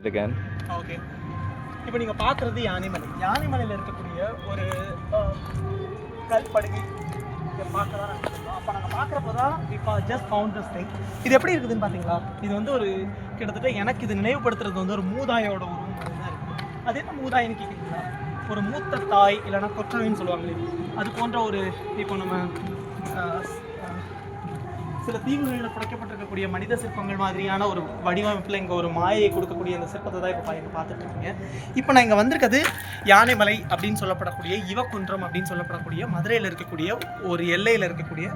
again. Okay, இப்போ நீங்கள் பார்க்குறது யானைமலை. யானைமலையில் இருக்கக்கூடிய ஒரு கல்படுகை இதை பார்க்க தான் நாங்கள் சொல்லுவோம். அப்போ நாங்கள் பார்க்குறப்போ தான் இப்போ ஜஸ்ட் ஃபவுண்ட் திஸ் திங். இது எப்படி இருக்குதுன்னு பார்த்தீங்களா? இது வந்து ஒரு கிட்டத்தட்ட எனக்கு இது நினைவுபடுத்துறது வந்து ஒரு மூதாயோட உருவம் தான் இருக்குது. அது என்ன மூதாயின்னு கேட்குறீங்களா? ஒரு மூத்த தாய் இல்லைன்னா கொற்றவைன்னு சொல்லுவாங்களே, அது போன்ற ஒரு இப்போ நம்ம சில தீவுகளில் புடைக்கப்பட்டிருக்கக்கூடிய மனித சிற்பங்கள் மாதிரியான ஒரு வடிவமைப்பில் இங்கே ஒரு மாயை கொடுக்கக்கூடிய அந்த சிற்பத்தை தான் இப்போ இங்கே பார்த்துட்டு இருக்கீங்க. இப்போ நான் இங்கே வந்திருக்கிறது யானைமலை அப்படின்னு சொல்லப்படக்கூடிய யுவகுன்றம் அப்படின்னு சொல்லப்படக்கூடிய மதுரையில் இருக்கக்கூடிய ஒரு எல்லையில் இருக்கக்கூடிய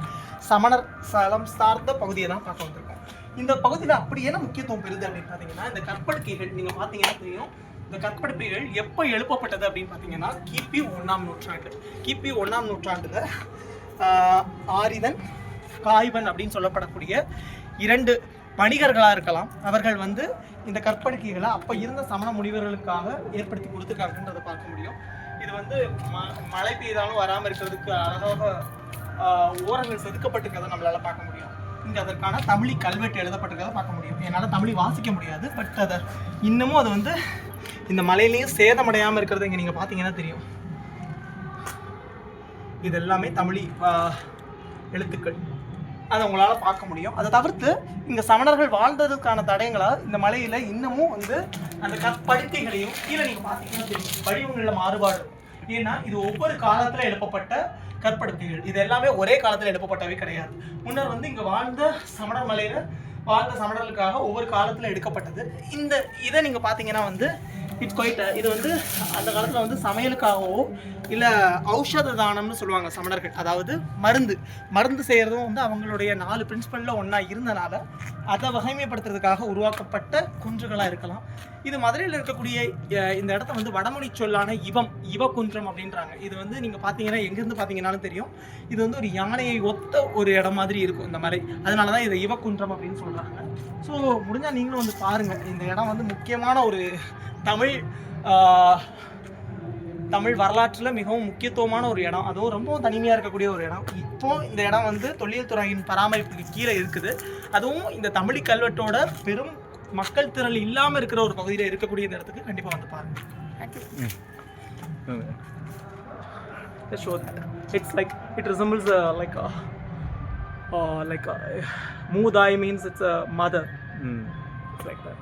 சமணர் சலம் சார்ந்த பகுதியை தான் பார்க்க வந்திருக்கோம். இந்த பகுதியில் அப்படி என்ன முக்கியத்துவம் பெறுது அப்படின்னு பார்த்தீங்கன்னா, இந்த கற்படுக்கைகள் நீங்கள் பார்த்தீங்கன்னா தெரியும். இந்த கற்படுக்கைகள் எப்போ எழுப்பப்பட்டது அப்படின்னு பார்த்தீங்கன்னா கிபி 1ஆம் நூற்றாண்டு. கிபி 1ஆம் நூற்றாண்டில் ஆரிதன் காய்வன் அப்படின்னு சொல்லப்படக்கூடிய 2 வணிகர்களாக இருக்கலாம். அவர்கள் வந்து இந்த கற்படுக்கைகளை அப்போ இருந்த சமண முனிவர்களுக்காக ஏற்படுத்தி கொடுத்துருக்காங்கன்றதை பார்க்க முடியும். இது வந்து மழை பெய்தாலும் வராமல் இருக்கிறதுக்கு அழகாக ஓரங்கள் செதுக்கப்பட்டிருக்கிறத நம்மளால் பார்க்க முடியும். இங்கே அதற்கான தமிழி கல்வெட்டு எழுதப்பட்டிருக்கிறத பார்க்க முடியும். என்னால் தமிழ் வாசிக்க முடியாது, பட் அதை இன்னமும் அது வந்து இந்த மலையிலையும் சேதமடையாமல் இருக்கிறத இங்கே நீங்கள் பார்த்தீங்கன்னா தெரியும். இது எல்லாமே தமிழி எழுத்துக்கள், அதை உங்களால் பார்க்க முடியும். அதை தவிர்த்து இங்கே சமணர்கள் வாழ்ந்ததுக்கான தடயங்களாக இந்த மலையில் இன்னமும் வந்து அந்த கற்படுக்கைகளையும் கீழே நீங்கள் பார்த்தீங்கன்னா தெரியும் வடிவங்களில் மாறுபாடு. ஏன்னா இது ஒவ்வொரு காலத்தில் எழுப்பப்பட்ட கற்படுக்கைகள், இது எல்லாமே ஒரே காலத்தில் எழுப்பப்பட்டவை கிடையாது. முன்னர் வந்து இங்கே வாழ்ந்த சமணர் மலையில் வாழ்ந்த சமணர்களுக்காக ஒவ்வொரு காலத்தில் எடுக்கப்பட்டது. இதை நீங்கள் பார்த்தீங்கன்னா வந்து இட்ஸ் குவைட் இது வந்து அந்த காலத்தில் வந்து சமையலுக்காகவோ இல்லை ஔஷத தானம்னு சொல்லுவாங்க சமணர்கள். அதாவது மருந்து செய்கிறதும் வந்து அவங்களுடைய 4 பிரின்சிபலில் ஒன்றா இருந்தனால அதை வகைமைப்படுத்துறதுக்காக உருவாக்கப்பட்ட குன்றுகளாக இருக்கலாம். இது மதுரையில் இருக்கக்கூடிய இந்த இடத்த வந்து வடமொழி சொல்லான யுவகுன்றம் அப்படின்றாங்க. இது வந்து நீங்கள் பார்த்தீங்கன்னா எங்கேருந்து பார்த்தீங்கன்னாலும் தெரியும், இது வந்து ஒரு யானையை ஒத்த ஒரு இடம் மாதிரி இருக்கும் இந்த மலை. அதனால தான் இதை யுவகுன்றம் அப்படின்னு சொல்கிறாங்க. ஸோ முடிஞ்சால் நீங்களும் வந்து பாருங்கள். இந்த இடம் வந்து முக்கியமான ஒரு தமிழ் வரலாற்றில் மிகவும் முக்கியத்துவமான ஒரு இடம். அதுவும் ரொம்பவும் தனிமையாக இருக்கக்கூடிய ஒரு இடம். இப்போ இந்த இடம் வந்து தொல்லியல் துறையின் பராமரிப்புக்கு கீழே இருக்குது. அதுவும் இந்த தமிழ் கல்வெட்டோட பெரும் மக்கள் திரள் இல்லாமல் இருக்கிற ஒரு பகுதியில் இருக்கக்கூடிய இந்த இடத்துக்கு கண்டிப்பாக வந்து பாருங்கள். It's like it resembles like Moodai means it's a mother. It's like that.